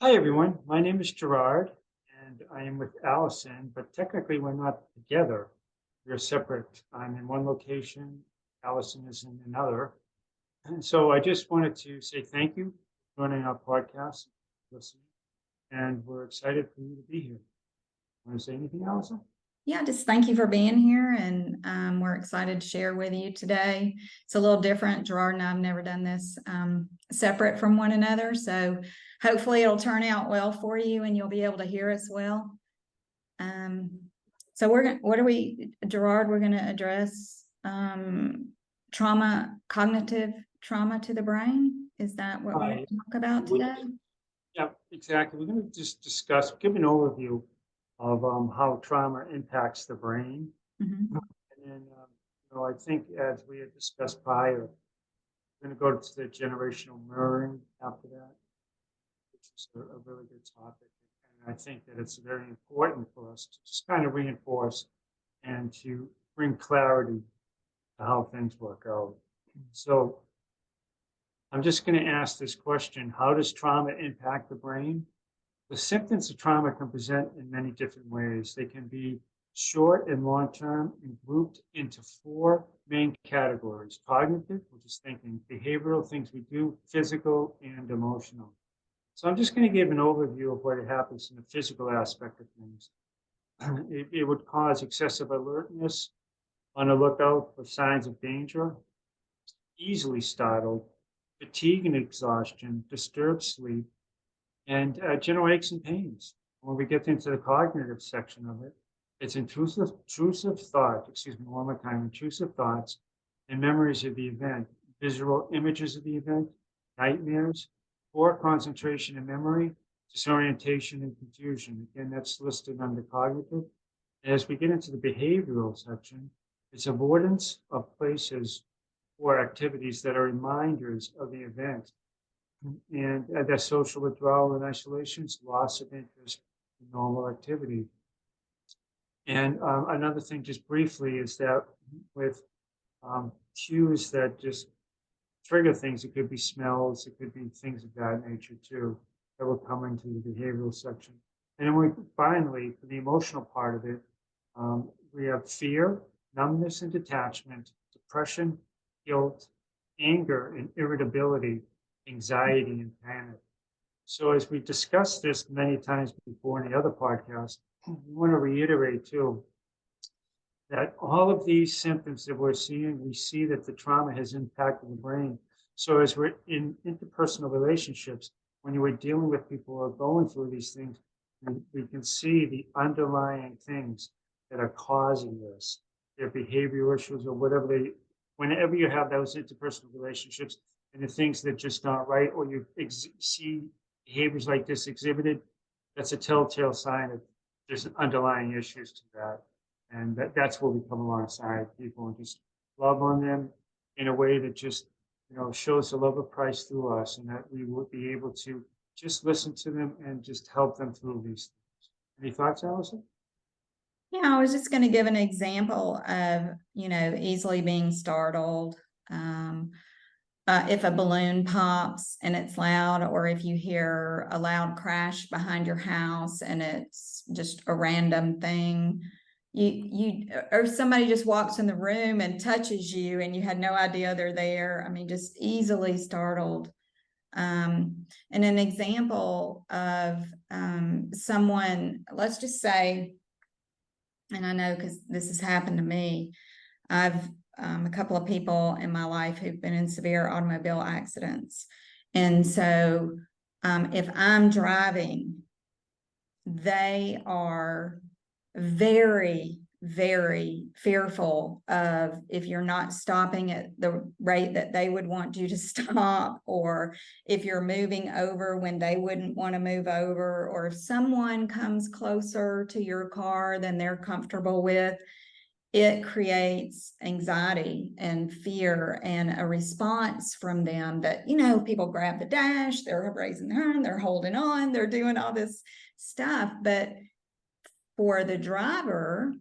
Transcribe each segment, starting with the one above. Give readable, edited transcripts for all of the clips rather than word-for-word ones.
Hi, everyone. My name is Gerard, and I am with Allison, but technically we're not together. We're separate. I'm in one location, Allison is in another. And so I just wanted to say thank you for joining our podcast, listening, and we're excited for you to be here. Want to say anything, Allison? Yeah, just thank you for being here, and we're excited to share with you today. It's a little different. Gerard and I have never done this separate from one another, so hopefully it'll turn out well for you, and you'll be able to hear us well. So Gerard? We're going to address cognitive trauma to the brain. Is that what we're going to talk about today? Yeah, exactly. We're going to just give an overview of how trauma impacts the brain. Mm-hmm. And then, I think as we had discussed prior, we're going to go to the generational mirroring after that, which is a really good topic. And I think that it's very important for us to just kind of reinforce and to bring clarity to how things work out. So I'm just going to ask this question: how does trauma impact the brain? The symptoms of trauma can present in many different ways. They can be short and long term and grouped into four main categories: cognitive, which is thinking; behavioral, things we do; physical; and emotional. So I'm just going to give an overview of what happens in the physical aspect of things. It would cause excessive alertness, on the lookout for signs of danger, easily startled, fatigue and exhaustion, disturbed sleep, and general aches and pains. When we get into the cognitive section of it, it's intrusive thought, excuse me, one more time, intrusive thoughts and memories of the event, visual images of the event, nightmares, poor concentration and memory, disorientation and confusion. Again, that's listed under cognitive. And as we get into the behavioral section, it's avoidance of places or activities that are reminders of the event, and their social withdrawal and isolations, loss of interest in normal activity. And another thing, just briefly, is that with cues that just trigger things, it could be smells, it could be things of that nature too, that will come into the behavioral section. And then finally, for the emotional part of it, we have fear, numbness and detachment, depression, guilt, anger and irritability, anxiety and panic. So as we discussed this many times before in the other podcast, we want to reiterate too that all of these symptoms that we're seeing, we see that the trauma has impacted the brain. So as we're in interpersonal relationships, when you are dealing with people who are going through these things, we can see the underlying things that are causing this, their behavioral issues or whatever whenever you have those interpersonal relationships and the things that just aren't right, or you see behaviors like this exhibited, that's a telltale sign that there's underlying issues to that. And that's where we come alongside people and just love on them in a way that just, shows the love of Christ through us, and that we would be able to just listen to them and just help them through these things. Any thoughts, Allison? Yeah, I was just going to give an example of, easily being startled. If a balloon pops and it's loud, or if you hear a loud crash behind your house and it's just a random thing, or somebody just walks in the room and touches you and you had no idea they're there. I mean, just easily startled. And an example of someone, let's just say, and I know because this has happened to me, I've a couple of people in my life who've been in severe automobile accidents. And so if I'm driving, they are very, very fearful of if you're not stopping at the rate that they would want you to stop, or if you're moving over when they wouldn't want to move over, or if someone comes closer to your car than they're comfortable with. It creates anxiety and fear and a response from them that, people grab the dash, they're raising their hand, they're holding on, they're doing all this stuff. But for the driver,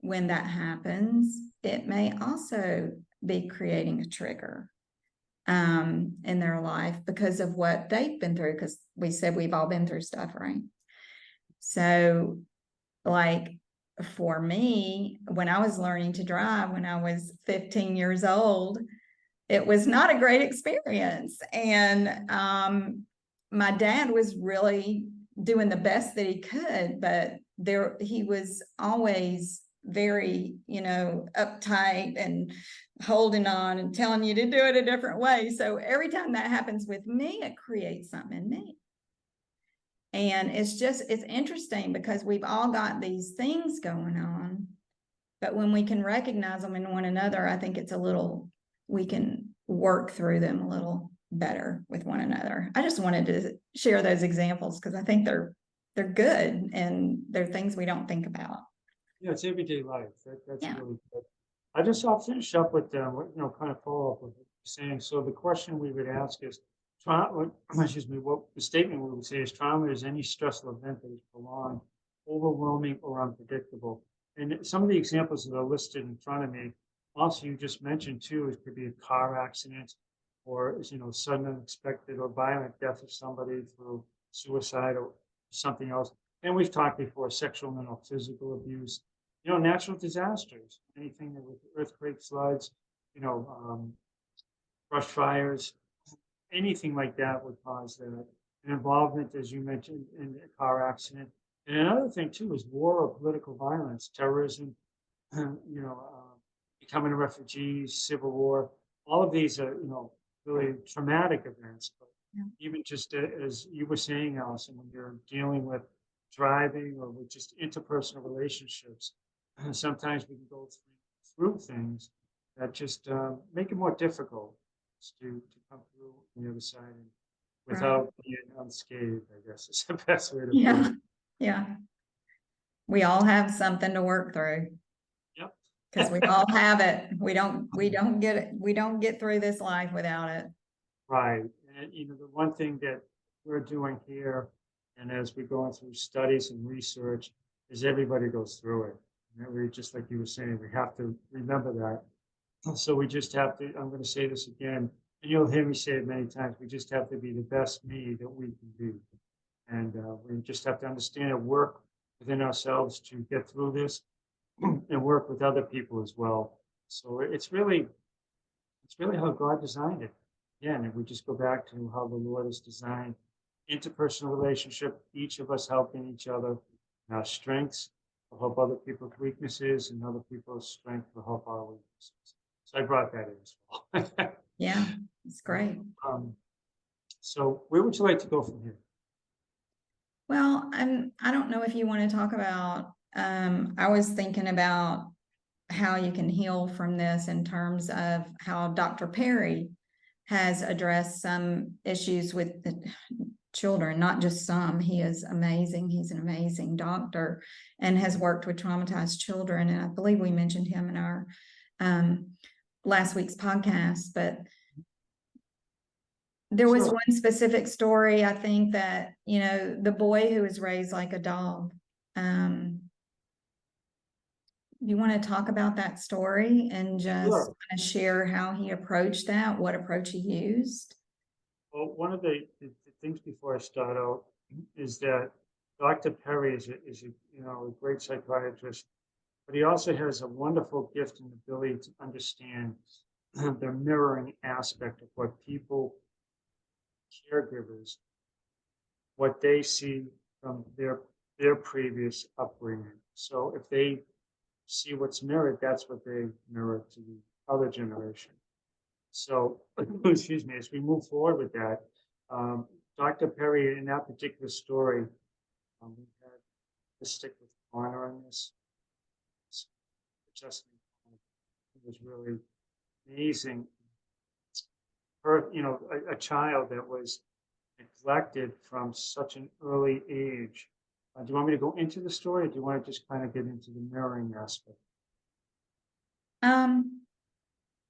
when that happens, it may also be creating a trigger. in their life because of what they've been through, because we said we've all been through stuff, right? So, like, for me, when I was learning to drive when I was 15 years old, it was not a great experience. And my dad was really doing the best that he could, but he was always very, uptight and holding on and telling you to do it a different way. So every time that happens with me, it creates something in me. And it's interesting because we've all got these things going on, but when we can recognize them in one another, I think we can work through them a little better with one another. I just wanted to share those examples because I think they're good and they're things we don't think about. Yeah, it's everyday life. That's Yeah. really good. I'll finish up with, kind of follow up with what you're saying. So the question we would ask is, what the statement we would say is trauma is any stressful event that is prolonged, overwhelming, or unpredictable. And some of the examples that are listed in front of me, also you just mentioned too, it could be a car accident or, sudden unexpected or violent death of somebody through suicide or something else. And we've talked before, sexual, mental, physical abuse, natural disasters, anything that with earthquakes, floods, brush fires, anything like that would cause that. An involvement, as you mentioned, in a car accident. And another thing too is war or political violence, terrorism, becoming a refugee, civil war. All of these are, really traumatic events. But Yeah. even just as you were saying, Allison, when you're dealing with driving or with just interpersonal relationships, sometimes we can go through things that just make it more difficult to come through on the other side and without being unscathed, I guess is the best way to put Yeah. it. Yeah. We all have something to work through. Yep. Because we all have it. We don't get it. We don't get through this life without it. Right. And the one thing that we're doing here, and as we're going through studies and research, is everybody goes through it. And we, just like you were saying, we have to remember that. So we just have to, I'm going to say this again, and you'll hear me say it many times, we just have to be the best me that we can be. And we just have to understand and work within ourselves to get through this and work with other people as well. So it's really how God designed it. Again, if we just go back to how the Lord has designed interpersonal relationship, each of us helping each other, and our strengths will help other people's weaknesses, and other people's strength will help our weaknesses. So I brought that in as well. Yeah, it's great. So where would you like to go from here? Well, I don't know if you want to talk about, I was thinking about how you can heal from this in terms of how Dr. Perry has addressed some issues with the children, not just some. He is amazing. He's an amazing doctor and has worked with traumatized children. And I believe we mentioned him in our last week's podcast, but there was one specific story, I think, that, the boy who was raised like a dog. You want to talk about that story and just Sure. kind of share how he approached that, what approach he used? Well, one of the things before I start out is that Dr. Perry is a great psychiatrist, but he also has a wonderful gift and ability to understand the mirroring aspect of what people, caregivers, what they see from their previous upbringing. So if they see what's mirrored, that's what they mirror to the other generation. So, excuse me, as we move forward with that, Dr. Perry, in that particular story, we had to stick with honor on this. Justin was really amazing. A child that was neglected from such an early age. Do you want me to go into the story, or do you want to just kind of get into the mirroring aspect?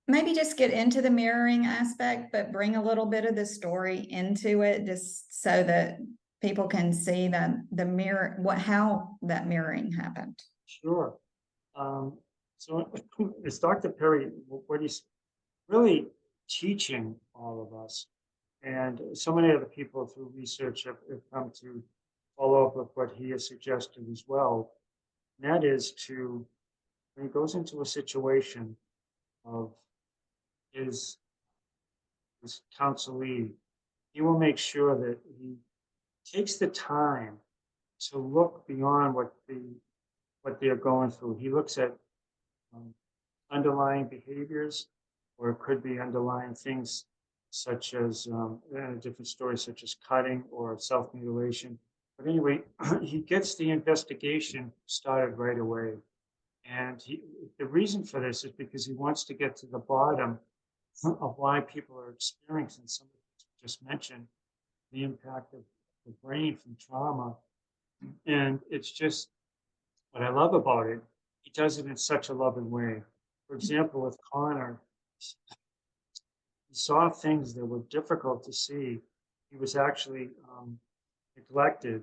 Maybe just get into the mirroring aspect, but bring a little bit of the story into it, just so that people can see that how that mirroring happened. Sure. So it's Dr. Perry, what he's really teaching all of us. And so many other people through research have come to follow up with what he has suggested as well. And that is to, when he goes into a situation of his, his counselee, he will make sure that he takes the time to look beyond what they're going through. He looks at um, underlying behaviors, or it could be underlying things such as a different story, such as cutting or self mutilation. But anyway, he gets the investigation started right away. And the reason for this is because he wants to get to the bottom of why people are experiencing some of the things we just mentioned, the impact of the brain from trauma. And it's just what I love about it, he does it in such a loving way. For example, with Connor, he saw things that were difficult to see. He was actually neglected.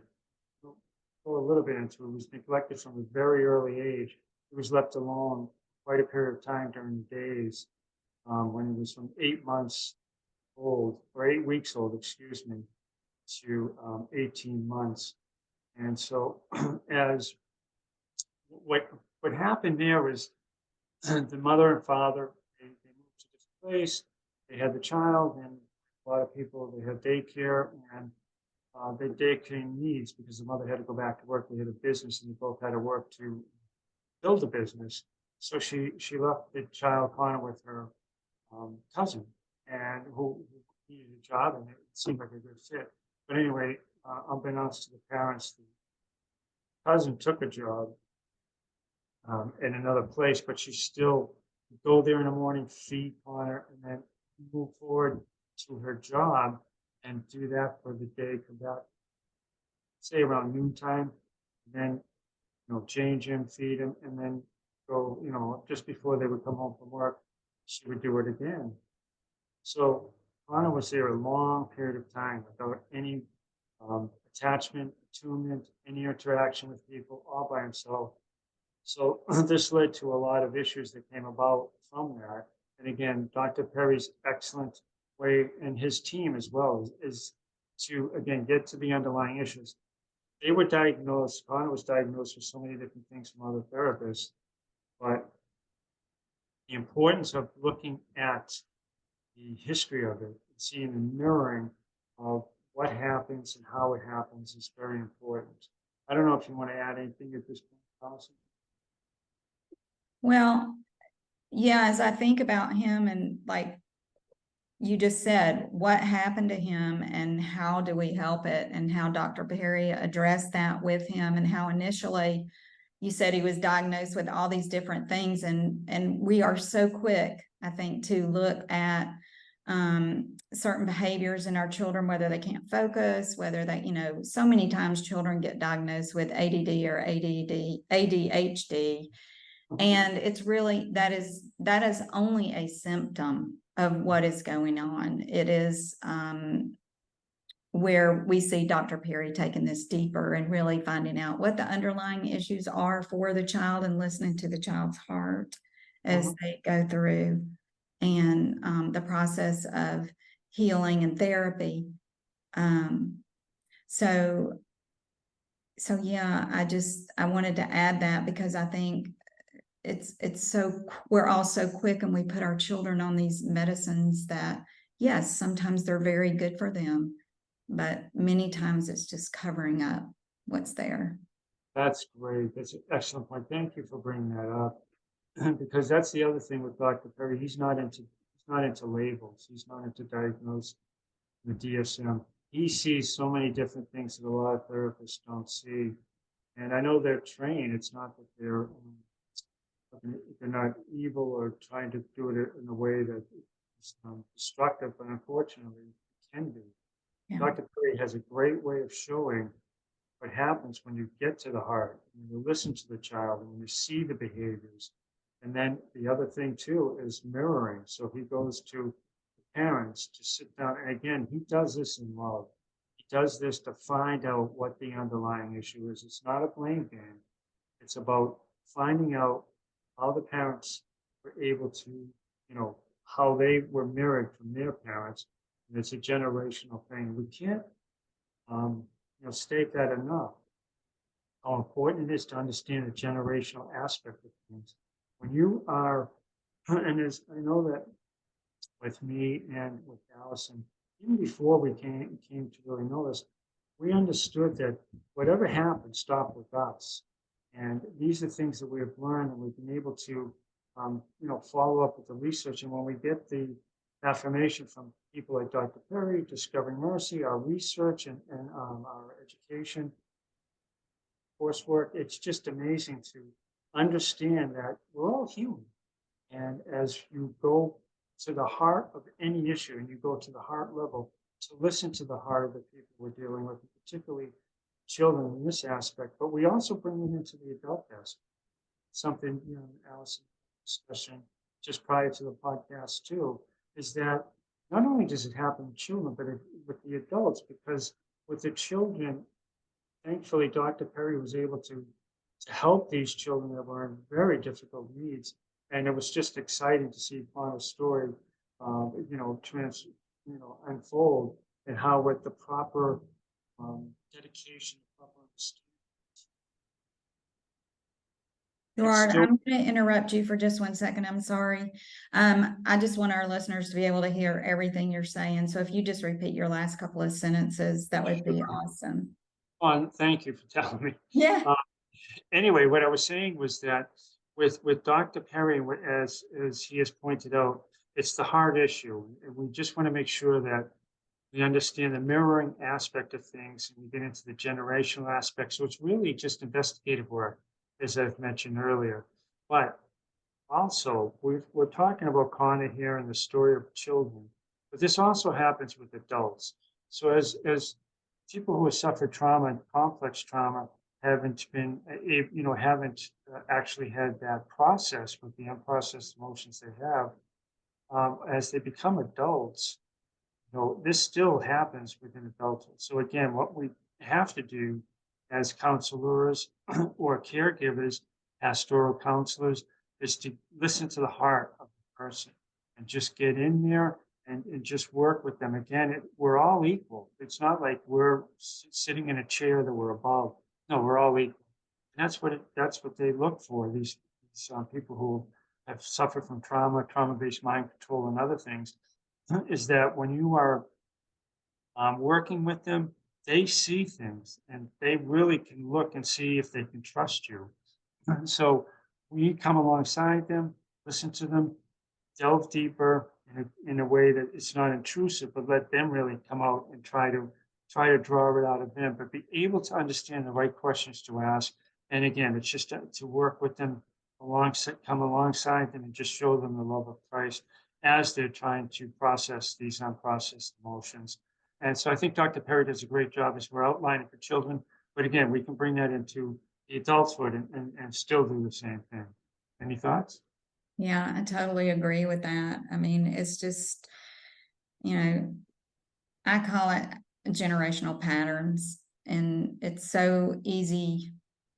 We'll go a little bit into it. He was neglected from a very early age. He was left alone quite a period of time during the days when he was from 8 months old, or 8 weeks old, excuse me, to 18 months. And so as what what happened there is the mother and father, they moved to a different place. They had the child, and a lot of people, they had daycare, and their daycare needs, because the mother had to go back to work. They had a business, and they both had to work to build a business. So she left the child Connor with her cousin, and who needed a job, and it seemed like a good fit. But anyway, unbeknownst to the parents, the cousin took a job in another place, but she still go there in the morning, feed Connor, and then move forward to her job and do that for the day. Come back, say around noontime, and then change him, feed him, and then go. Just before they would come home from work, she would do it again. So Connor was there a long period of time without any attachment, attunement, any interaction with people, all by himself. So this led to a lot of issues that came about from that. And again, Dr. Perry's excellent way, and his team as well, is to, again, get to the underlying issues. They were diagnosed, Connor was diagnosed with so many different things from other therapists, but the importance of looking at the history of it and seeing the mirroring of what happens and how it happens is very important. I don't know if you want to add anything at this point, Allison. Well, yeah, as I think about him and like you just said, what happened to him and how do we help it, and how Dr. Perry addressed that with him, and how initially you said he was diagnosed with all these different things, and we are so quick, I think, to look at certain behaviors in our children, whether they can't focus, whether they, so many times children get diagnosed with ADD or ADHD. And it's really, that is only a symptom of what is going on. It is where we see Dr. Perry taking this deeper and really finding out what the underlying issues are for the child and listening to the child's heart as they go through, and the process of healing and therapy. So yeah, I wanted to add that because I think we're all so quick, and we put our children on these medicines that, yes, sometimes they're very good for them, but many times it's just covering up what's there. That's great. That's an excellent point. Thank you for bringing that up. Because that's the other thing with Dr. Perry. He's not into labels. He's not into diagnosing the DSM. He sees so many different things that a lot of therapists don't see. And I know they're trained. It's not that they're not evil or trying to do it in a way that is destructive, but unfortunately it can be. Yeah. Dr. Perry has a great way of showing what happens when you get to the heart, when you listen to the child, and when you see the behaviors. And then the other thing too is mirroring. So he goes to the parents to sit down, and again, he does this in love. He does this to find out what the underlying issue is. It's not a blame game. It's about finding out how the parents were able to, how they were mirrored from their parents. And it's a generational thing. We can't, state that enough, how important it is to understand the generational aspect of things. When you are, and I know that with me and with Allison, even before we came to really know this, we understood that whatever happened stopped with us. And these are things that we have learned, and we've been able to, follow up with the research. And when we get the affirmation from people like Dr. Perry, Discovering Mercy, our research and our education coursework, it's just amazing to understand that we're all human. And as you go to the heart of any issue and you go to the heart level, to listen to the heart of the people we're dealing with, particularly children in this aspect, but we also bring it into the adult aspect. Something, Allison discussion just prior to the podcast too, is that not only does it happen with children, but with the adults, because with the children, thankfully, Dr. Perry was able to help these children that were in very difficult needs. And it was just exciting to see Connor's story, unfold, and how with the proper dedication, proper understanding. Gerard, still- I'm going to interrupt you for just 1 second. I'm sorry. I just want our listeners to be able to hear everything you're saying. So if you just repeat your last couple of sentences, that would be awesome. Thank you for telling me. Yeah. Anyway, what I was saying was that with Dr. Perry, as he has pointed out, it's the hard issue, and we just want to make sure that we understand the mirroring aspect of things, and we get into the generational aspect. So it's really just investigative work, as I've mentioned earlier. But also, we're talking about Connor here and the story of children, but this also happens with adults. So as people who have suffered trauma and complex trauma haven't been, haven't actually had that process with the unprocessed emotions they have, as they become adults, this still happens within adulthood. So again, what we have to do as counselors or caregivers, pastoral counselors, is to listen to the heart of the person and just get in there and just work with them. Again, we're all equal. It's not like we're sitting in a chair that we're above. No, we're all equal. And that's what they look for. These people who have suffered from trauma, trauma-based mind control, and other things, is that when you are working with them, they see things and they really can look and see if they can trust you. So we come alongside them, listen to them, delve deeper in a way that it's not intrusive, but let them really come out and try to draw it out of them, but be able to understand the right questions to ask. And again, it's just to work with them come alongside them and just show them the love of Christ as they're trying to process these unprocessed emotions. And so I think Dr. Perry does a great job as we're outlining for children, but again, we can bring that into the adulthood and still do the same thing. Any thoughts? Yeah, I totally agree with that. I mean, it's just, I call it generational patterns, and it's so easy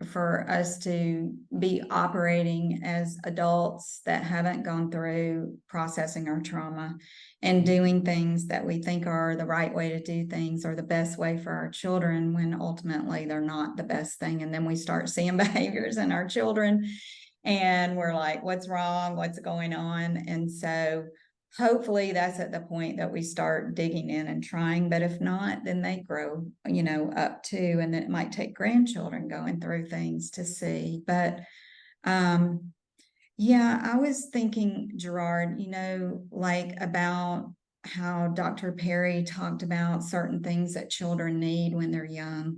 for us to be operating as adults that haven't gone through processing our trauma and doing things that we think are the right way to do things or the best way for our children, when ultimately they're not the best thing. And then we start seeing behaviors in our children and we're like, what's wrong? What's going on? And so hopefully that's at the point that we start digging in and trying, but if not, then they grow, up too. And it might take grandchildren going through things to see. But yeah, I was thinking, Gerard, like about how Dr. Perry talked about certain things that children need when they're young.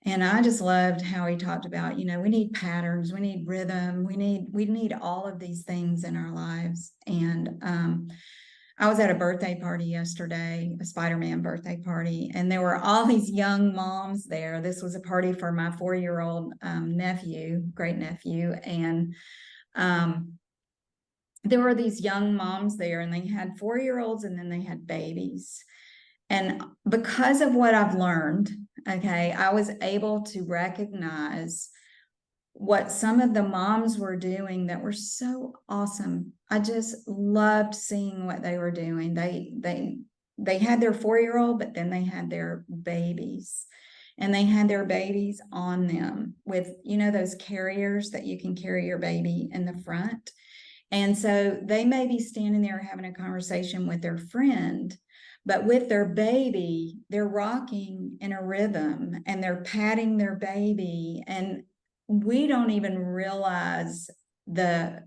And I just loved how he talked about, we need patterns, we need rhythm, we need all of these things in our lives. And I was at a birthday party yesterday, a Spider-Man birthday party, and there were all these young moms there. This was a party for my 4-year-old nephew, great nephew. And there were these young moms there, and they had 4-year-olds and then they had babies. And because of what I've learned, okay, I was able to recognize what some of the moms were doing that were so awesome. I just loved seeing what they were doing. They had their 4-year-old, but then they had their babies. And they had their babies on them with, those carriers that you can carry your baby in the front. And so they may be standing there having a conversation with their friend, but with their baby, they're rocking in a rhythm and they're patting their baby. And we don't even realize the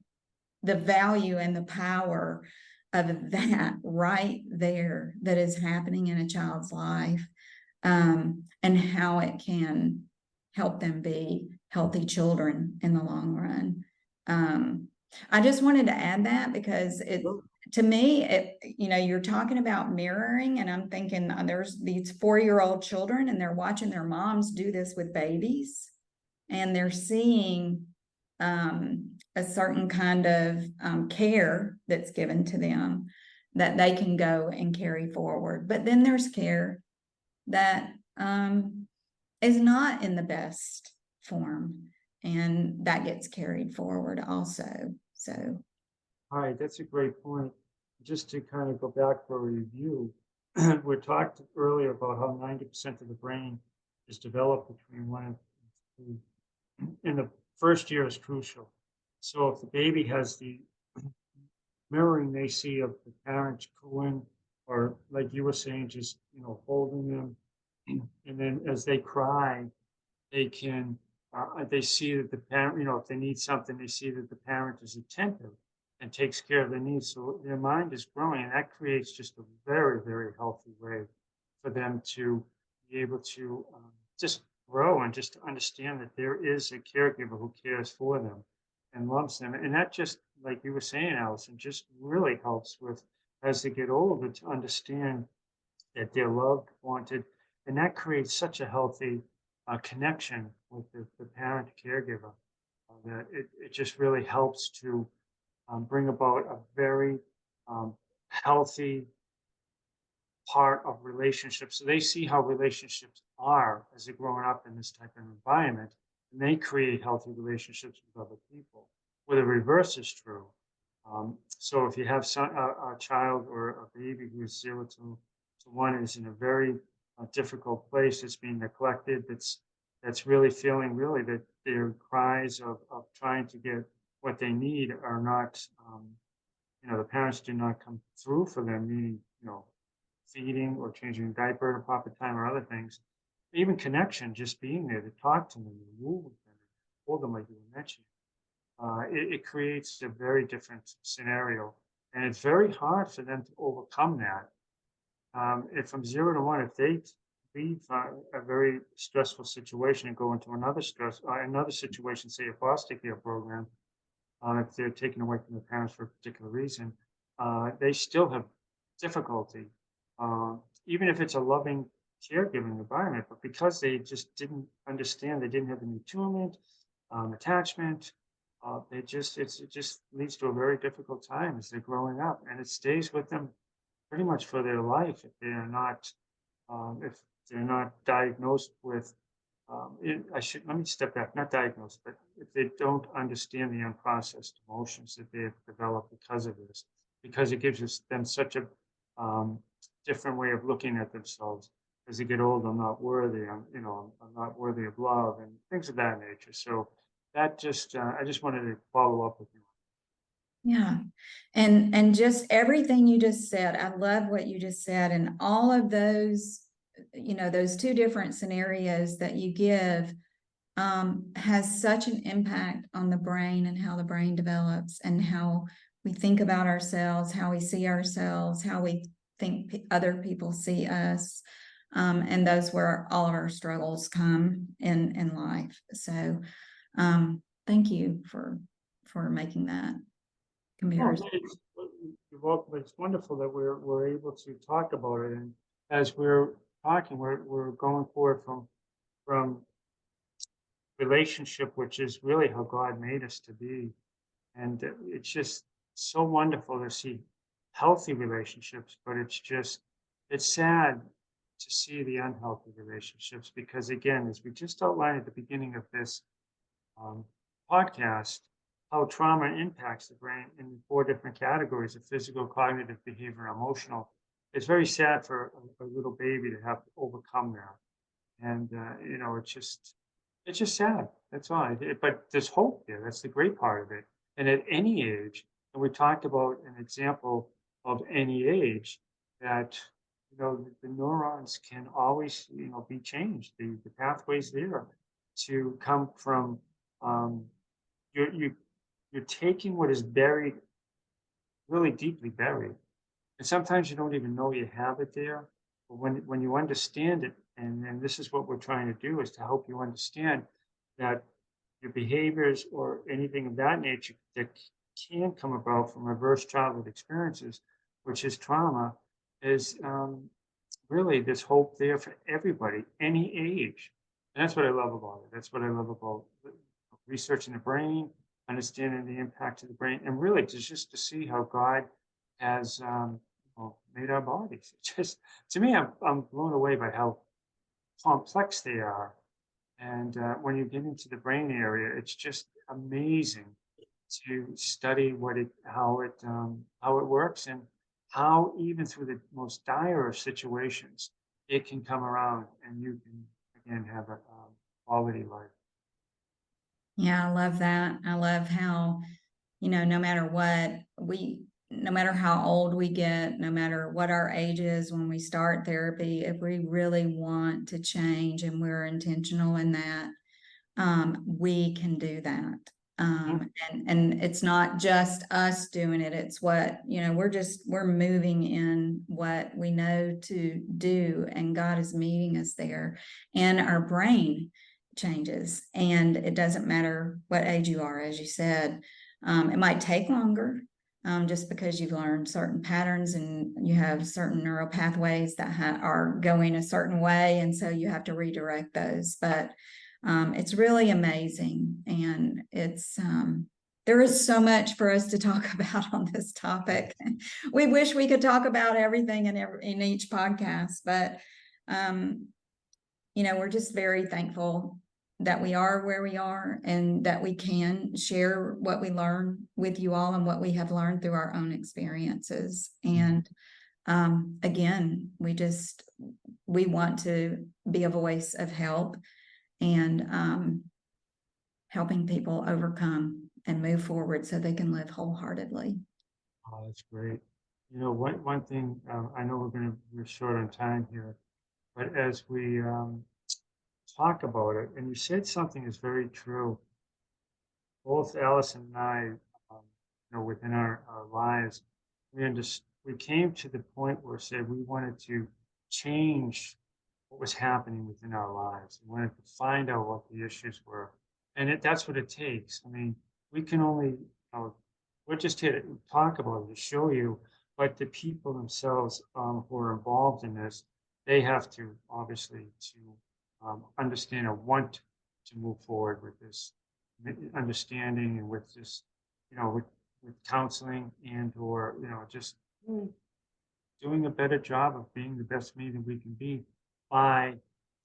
value and the power of that right there that is happening in a child's life, and how it can help them be healthy children in the long run. I just wanted to add that because to me, you're talking about mirroring, and I'm thinking there's these 4-year-old children and they're watching their moms do this with babies, and they're seeing a certain kind of care that's given to them that they can go and carry forward. But then there's care that is not in the best form, and that gets carried forward also. So, All right, that's a great point. Just to kind of go back for a review, we talked earlier about how 90% of the brain is developed between 1 and 3. And the first year is crucial. So if the baby has the mirroring they see of the parents cooing, or like you were saying, just holding them, and then as they cry, they can they see that the parent, if they need something, they see that the parent is attentive and takes care of their needs. So their mind is growing, and that creates just a very, very healthy way for them to be able to just grow and just understand that there is a caregiver who cares for them and loves them. And that just, like you were saying, Allison, just really helps with, as they get older, to understand that they're loved, wanted, and that creates such a healthy connection with the parent caregiver that it just really helps to bring about a very healthy part of relationships. So they see how relationships are as they're growing up in this type of environment, and they create healthy relationships with other people, where the reverse is true. So if you have a child or a baby who's 0 to 1 is in a very difficult place, it's being neglected, that's really feeling really that their cries of trying to get what they need are not, the parents do not come through for them, meaning, feeding or changing a diaper at a proper time or other things. Even connection, just being there to talk to them and move with them, hold them like you were mentioning. It creates a very different scenario, and it's very hard for them to overcome that. If from 0 to 1, if they leave a very stressful situation and go into another situation, say a foster care program, if they're taken away from their parents for a particular reason, they still have difficulty, even if it's a loving caregiving environment. But because they just didn't understand, they didn't have any attunement, attachment. It just leads to a very difficult time as they're growing up, and it stays with them pretty much for their life if they're not diagnosed with. Let me step back. Not diagnosed, but if they don't understand the unprocessed emotions that they have developed because of this, because it gives them such a different way of looking at themselves. As they get older, I'm not worthy. I'm not worthy of love and things of that nature. So that I just wanted to follow up with you. yeah. And just everything you just said, I love what you just said, and all of those, those 2 different scenarios that you give has such an impact on the brain and how the brain develops and how we think about ourselves, how we see ourselves, how we think other people see us. And those where all of our struggles come in life. So thank you for making that comparison. You're welcome. It's wonderful that we're able to talk about it, and as we're talking, we're going forward from relationship, which is really how God made us to be, and it's just so wonderful to see healthy relationships. But it's sad to see the unhealthy relationships because, again, as we just outlined at the beginning of this podcast how trauma impacts the brain in 4 different categories of physical, cognitive, behavioral, emotional. It's very sad for a little baby to have to overcome that. And, it's just sad. That's all. But there's hope there. That's the great part of it. And at any age, and we talked about an example of any age that, the neurons can always, be changed. The pathways there to come from, um, you're, you, you're taking what is buried, really deeply buried. And sometimes you don't even know you have it there. But when you understand it, and this is what we're trying to do, is to help you understand that your behaviors or anything of that nature that can come about from reverse childhood experiences, which is trauma, is really there's hope there for everybody, any age. And that's what I love about it. That's what I love about researching the brain, understanding the impact of the brain, and really just to see how God has made our bodies. It's just, to me, I'm blown away by how complex they are. And when you get into the brain area, it's just amazing to study how it works, and how even through the most dire of situations, it can come around and you can again have a quality life. Yeah, I love that. I love how, no matter what, no matter how old we get, no matter what our age is when we start therapy, if we really want to change and we're intentional in that, we can do that. And it's not just us doing it. It's what, we're moving in what we know to do, and God is meeting us there, and our brain changes. And it doesn't matter what age you are, as you said. It might take longer, just because you've learned certain patterns and you have certain neural pathways that are going a certain way. And so you have to redirect those. But it's really amazing. And there is so much for us to talk about on this topic. We wish we could talk about everything in each podcast, but we're just very thankful that we are where we are, and that we can share what we learn with you all and what we have learned through our own experiences. And again, we want to be a voice of help, and helping people overcome and move forward so they can live wholeheartedly. Oh, that's great. One thing, I know we're short on time here, but as we talk about it, and you said something is very true. Both Allison and I, within our lives, we came to the point where, say, we wanted to change what was happening within our lives. We wanted to find out what the issues were, and that's what it takes. I mean, we can only, we're just here to talk about it, to show you, but the people themselves who are involved in this, they have to obviously to understand or want to move forward with this understanding, and with this, with counseling, and or just doing a better job of being the best me that we can be by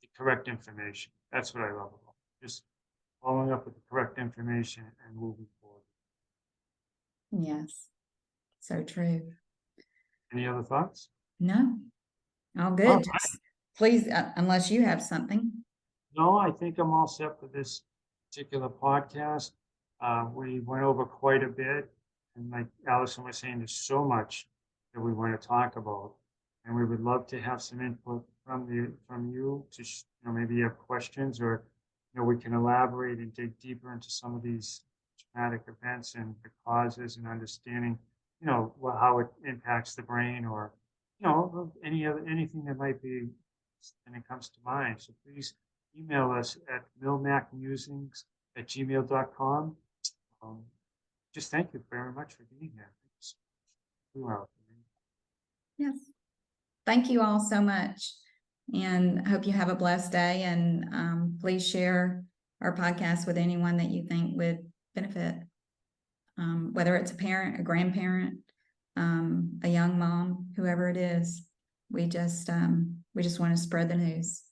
the correct information. That's what I love about it. Just following up with the correct information and moving forward. Yes, so true. Any other thoughts? No, all good. All right. Just please, unless you have something. No, I think I'm all set for this particular podcast. We went over quite a bit, and like Allison was saying, there's so much that we want to talk about, and we would love to have some input from you to maybe you have questions, or we can elaborate and dig deeper into some of these traumatic events and the causes, and understanding how it impacts the brain, or anything that might be, and it comes to mind. So please email us at millmacmusings@gmail.com. Just thank you very much for being here. Yes. Thank you all so much, and hope you have a blessed day. And please share our podcast with anyone that you think would benefit, whether it's a parent, a grandparent, a young mom, whoever it is. We just want to spread the news.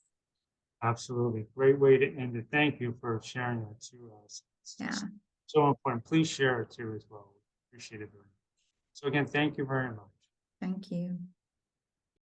Absolutely. Great way to end it. Thank you for sharing that to us. It's Yeah. just so important. Please share it too as well. Appreciate it very much. So again, thank you very much. Thank you.